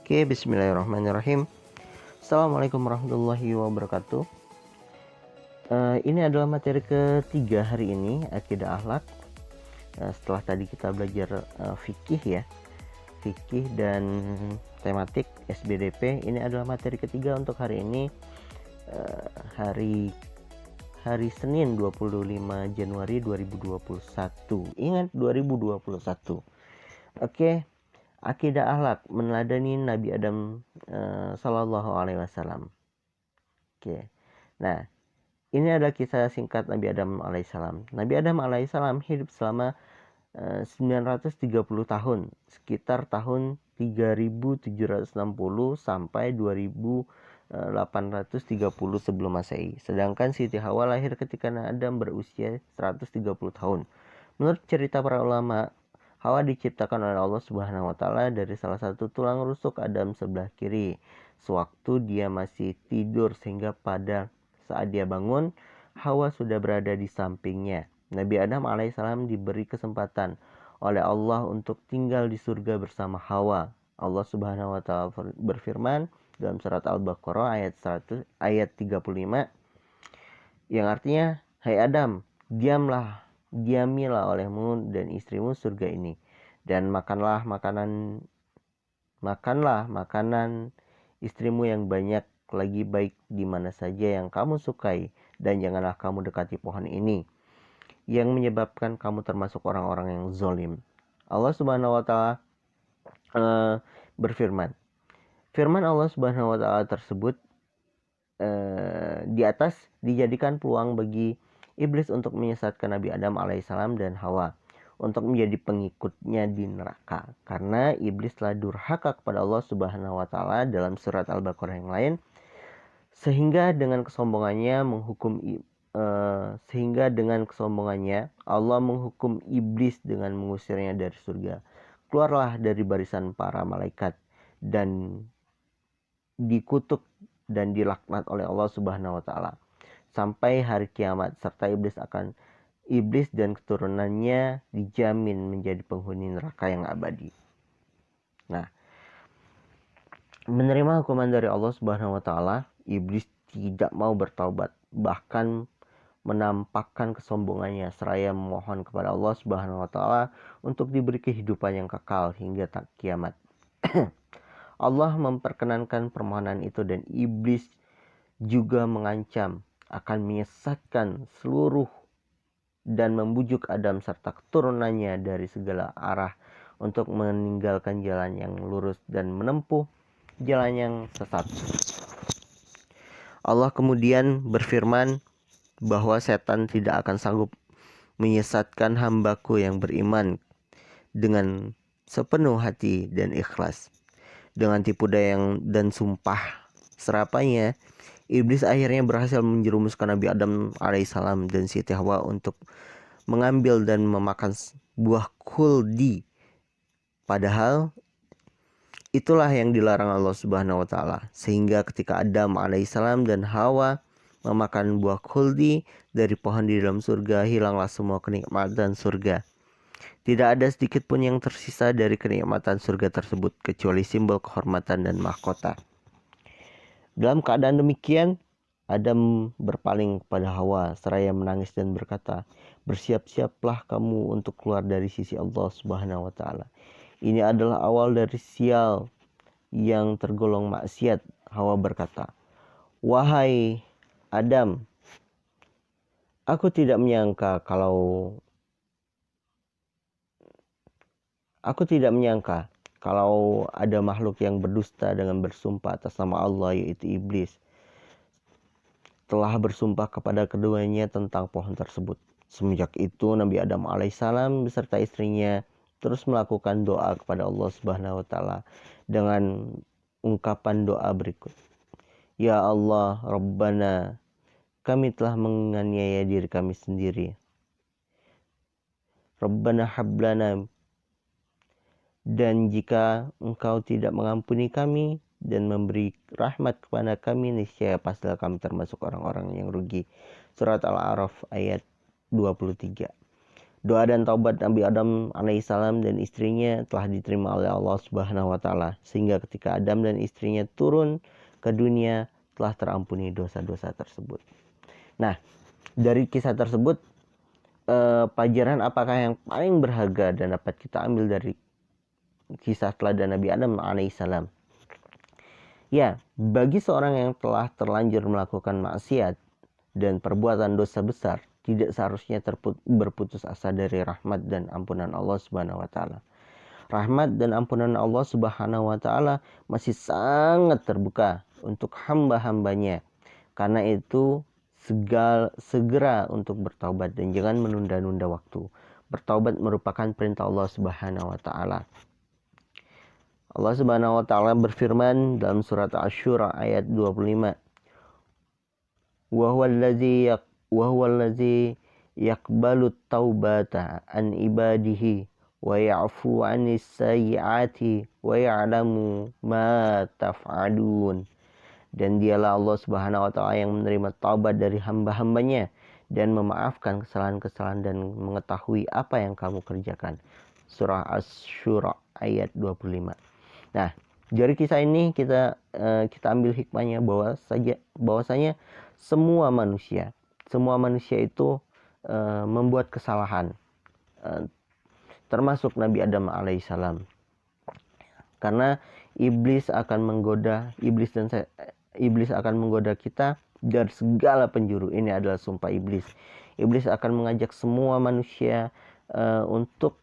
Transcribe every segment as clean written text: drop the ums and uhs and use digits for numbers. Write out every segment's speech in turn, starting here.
Oke, bismillahirrahmanirrahim. Assalamualaikum warahmatullahi wabarakatuh. Ini adalah materi ketiga hari ini, akidah akhlak. Setelah tadi kita belajar fikih ya, fikih dan tematik SBDP. Ini adalah materi ketiga untuk hari ini, hari Senin 25 Januari 2021. Ingat 2021. Oke. Akidah akhlak meneladani Nabi Adam Sallallahu Alaihi Wasallam. Oke, nah ini adalah kisah singkat Nabi Adam Alaihissalam. Nabi Adam Alaihissalam hidup selama 930 tahun, sekitar tahun 3760 sampai 2830 sebelum Masehi. Sedangkan Siti Hawa lahir ketika Nabi Adam berusia 130 tahun. Menurut cerita para ulama, Hawa diciptakan oleh Allah Subhanahu wa taala dari salah satu tulang rusuk Adam sebelah kiri sewaktu dia masih tidur, sehingga pada saat dia bangun Hawa sudah berada di sampingnya. Nabi Adam alaihissalam diberi kesempatan oleh Allah untuk tinggal di surga bersama Hawa. Allah Subhanahu wa taala berfirman dalam surat Al-Baqarah ayat 35 yang artinya, "Hai Adam, diamilah olehmu dan istrimu surga ini, dan makanlah makanan istrimu yang banyak lagi, baik di mana saja yang kamu sukai, dan janganlah kamu dekati pohon ini yang menyebabkan kamu termasuk orang-orang yang zalim." Allah Subhanahu wa taala berfirman. Firman Allah Subhanahu wa taala tersebut di atas dijadikan peluang bagi iblis untuk menyesatkan Nabi Adam alaihissalam dan Hawa untuk menjadi pengikutnya di neraka, karena iblis telah durhaka kepada Allah Subhanahu wa taala dalam surat Al-Baqarah yang lain, sehingga dengan kesombongannya Allah menghukum iblis dengan mengusirnya dari surga. Keluarlah dari barisan para malaikat dan dikutuk dan dilaknat oleh Allah Subhanahu wa taala sampai hari kiamat, serta iblis dan keturunannya dijamin menjadi penghuni neraka yang abadi. Nah, menerima hukuman dari Allah Subhanahu wa taala, iblis tidak mau bertaubat, bahkan menampakkan kesombongannya seraya memohon kepada Allah Subhanahu wa taala untuk diberi kehidupan yang kekal hingga tak kiamat. Allah memperkenankan permohonan itu, dan iblis juga mengancam akan menyesatkan seluruh dan membujuk Adam serta keturunannya dari segala arah untuk meninggalkan jalan yang lurus dan menempuh jalan yang sesat. Allah kemudian berfirman bahwa setan tidak akan sanggup menyesatkan hambaku yang beriman dengan sepenuh hati dan ikhlas. Dengan tipu daya dan sumpah serapanya, iblis akhirnya berhasil menjerumuskan Nabi Adam alaihissalam dan Siti Hawa untuk mengambil dan memakan buah khuldi. Padahal itulah yang dilarang Allah Subhanahu wa taala. Sehingga ketika Adam alaihissalam dan Hawa memakan buah khuldi dari pohon di dalam surga, hilanglah semua kenikmatan surga. Tidak ada sedikit pun yang tersisa dari kenikmatan surga tersebut, kecuali simbol kehormatan dan mahkota. Dalam keadaan demikian, Adam berpaling kepada Hawa seraya menangis dan berkata, "Bersiap-siaplah kamu untuk keluar dari sisi Allah Subhanahu wa taala. Ini adalah awal dari sial yang tergolong maksiat." Hawa berkata, "Wahai Adam, aku tidak menyangka kalau ada makhluk yang berdusta dengan bersumpah atas nama Allah, yaitu iblis, telah bersumpah kepada keduanya tentang pohon tersebut." Semenjak itu Nabi Adam alaihissalam beserta istrinya terus melakukan doa kepada Allah Subhanahu wa taala dengan ungkapan doa berikut. "Ya Allah, Rabbana, kami telah menganiaya diri kami sendiri. Rabbana hablana, dan jika Engkau tidak mengampuni kami dan memberi rahmat kepada kami, niscaya pastilah kami termasuk orang-orang yang rugi." Surat Al-A'raf ayat 23. Doa dan taubat Nabi Adam alaihissalam dan istrinya telah diterima oleh Allah Subhanahu wa taala, sehingga ketika Adam dan istrinya turun ke dunia telah terampuni dosa-dosa tersebut. Nah, dari kisah tersebut pelajaran apakah yang paling berharga dan dapat kita ambil dari kisah teladan Nabi Adam alaihissalam? Ya, bagi seorang yang telah terlanjur melakukan maksiat dan perbuatan dosa besar, tidak seharusnya berputus asa dari rahmat dan ampunan Allah Subhanahu wa taala. Rahmat dan ampunan Allah Subhanahu wa taala masih sangat terbuka untuk hamba-hambanya. Karena itu segera untuk bertaubat dan jangan menunda-nunda waktu. Bertaubat merupakan perintah Allah Subhanahu wa taala. Allah Subhanahu wa taala berfirman dalam surat Asy-Syura ayat 25. Wa huwa allazi yaqbalu taubata an ibadihi wa ya'fu 'anis sayyi'ati wa ya'lamu ma taf'alun. Dan dialah Allah Subhanahu wa taala yang menerima taubat dari hamba-hambanya dan memaafkan kesalahan-kesalahan dan mengetahui apa yang kamu kerjakan. Surah Asy-Syura ayat 25. Nah, dari kisah ini kita ambil hikmahnya bahwasanya semua manusia itu membuat kesalahan, termasuk Nabi Adam alaihissalam. Karena iblis akan menggoda kita dari segala penjuru. Ini adalah sumpah iblis. Iblis akan mengajak semua manusia untuk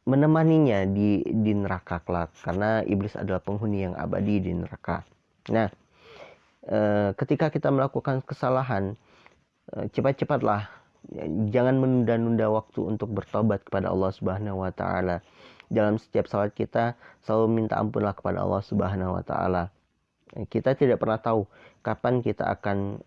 menemaninya di neraka kelak, karena iblis adalah penghuni yang abadi di neraka. Nah, ketika kita melakukan kesalahan, cepat-cepatlah, jangan menunda-nunda waktu untuk bertobat kepada Allah Subhanahu wa taala. Dalam setiap salat kita selalu minta ampunlah kepada Allah Subhanahu wa taala. Kita tidak pernah tahu kapan kita akan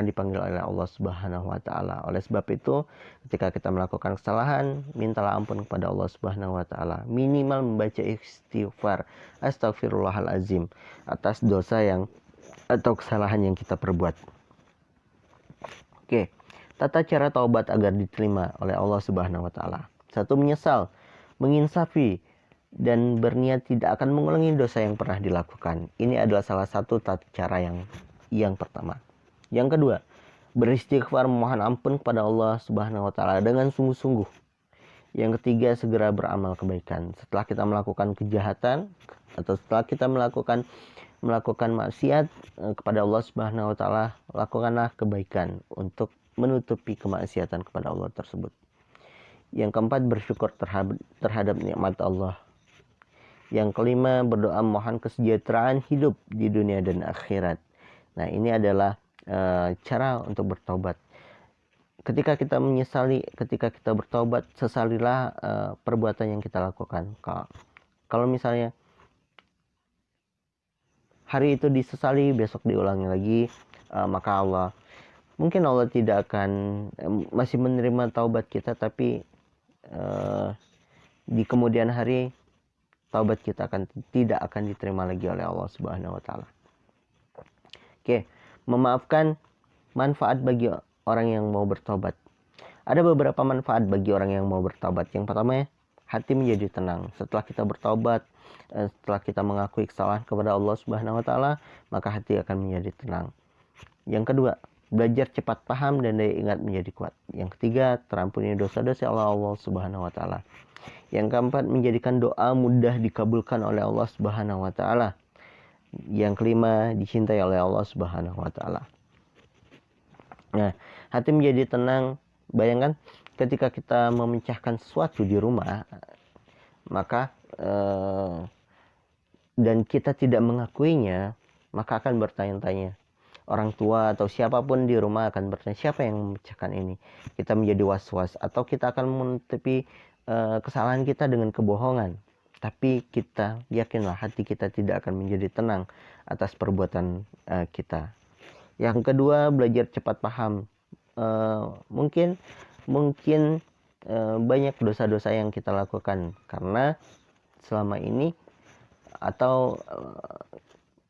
dipanggil oleh Allah Subhanahu wa taala. Oleh sebab itu, ketika kita melakukan kesalahan, mintalah ampun kepada Allah Subhanahu wa taala. Minimal membaca istighfar, astagfirullahalazim, atas dosa atau kesalahan yang kita perbuat. Oke, tata cara taubat agar diterima oleh Allah Subhanahu wa taala. 1. Menyesal, menginsafi dan berniat tidak akan mengulangi dosa yang pernah dilakukan. Ini adalah salah satu tata cara yang pertama. Yang kedua, beristighfar, memohon ampun kepada Allah Subhanahu wa taala dengan sungguh-sungguh. Yang ketiga, segera beramal kebaikan. Setelah kita melakukan kejahatan atau setelah kita melakukan maksiat kepada Allah Subhanahu wa taala, lakukanlah kebaikan untuk menutupi kemaksiatan kepada Allah tersebut. Yang keempat, bersyukur terhadap nikmat Allah. Yang kelima, berdoa mohon kesejahteraan hidup di dunia dan akhirat. Nah, ini adalah cara untuk bertobat. Ketika kita bertobat, sesalilah perbuatan yang kita lakukan. Kalau misalnya hari itu disesali, besok diulangi lagi, maka Allah tidak akan masih menerima taubat kita, tapi di kemudian hari taubat kita tidak akan diterima lagi oleh Allah Subhanahu wa taala. Oke, memaafkan manfaat bagi orang yang mau bertobat. Ada beberapa manfaat bagi orang yang mau bertobat. Yang pertama, hati menjadi tenang. Setelah kita bertobat, setelah kita mengakui kesalahan kepada Allah Subhanahu wa taala, maka hati akan menjadi tenang. Yang kedua, belajar cepat paham dan daya ingat menjadi kuat. Yang ketiga, terampuni dosa-dosa Allah Subhanahu wa taala. Yang keempat, menjadikan doa mudah dikabulkan oleh Allah Subhanahu wa taala. Yang kelima, dicintai oleh Allah Subhanahu wa taala. Nah, hati menjadi tenang. Bayangkan ketika kita memecahkan sesuatu di rumah, maka dan kita tidak mengakuinya, maka akan bertanya-tanya. Orang tua atau siapapun di rumah akan bertanya, siapa yang memecahkan ini? Kita menjadi was-was, atau kita akan menutupi kesalahan kita dengan kebohongan. Tapi kita yakinlah, hati kita tidak akan menjadi tenang atas perbuatan kita. Yang kedua, belajar cepat paham. Mungkin banyak dosa-dosa yang kita lakukan karena selama ini, atau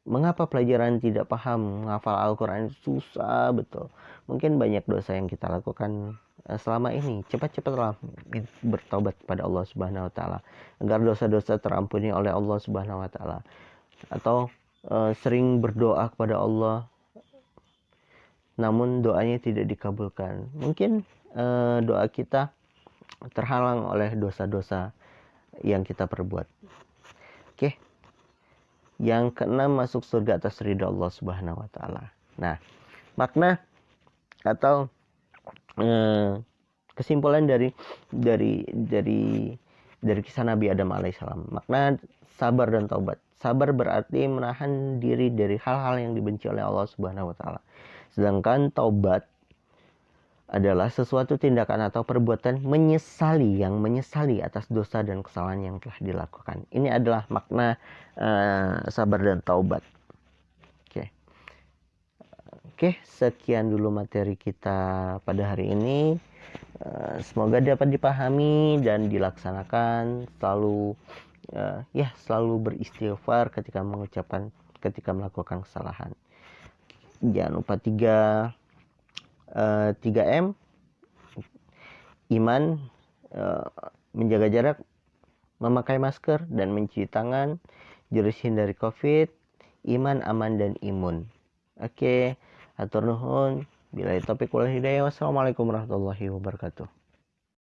mengapa pelajaran tidak paham, menghafal Al-Quran susah betul. Mungkin banyak dosa yang kita lakukan selama ini, cepat-cepatlah bertobat kepada Allah Subhanahu wa taala agar dosa-dosa terampuni oleh Allah Subhanahu wa taala. Atau sering berdoa kepada Allah namun doanya tidak dikabulkan. Mungkin doa kita terhalang oleh dosa-dosa yang kita perbuat. Oke. Yang keenam, masuk surga atas ridha Allah Subhanahu wa taala. Nah, makna atau kesimpulan dari kisah Nabi Adam alaihissalam. Makna sabar dan taubat. Sabar berarti menahan diri dari hal-hal yang dibenci oleh Allah Subhanahu wa taala. Sedangkan taubat adalah sesuatu tindakan atau perbuatan yang menyesali atas dosa dan kesalahan yang telah dilakukan. Ini adalah makna sabar dan taubat. Oke, sekian dulu materi kita pada hari ini. Semoga dapat dipahami dan dilaksanakan. Selalu beristighfar ketika melakukan kesalahan. Jangan lupa 3M, iman, menjaga jarak, memakai masker dan mencuci tangan, jelasin dari COVID, iman, aman, dan imun. Oke, hatur nuhun. Billahi taufiq wal hidayah. Wassalamualaikum warahmatullahi wabarakatuh.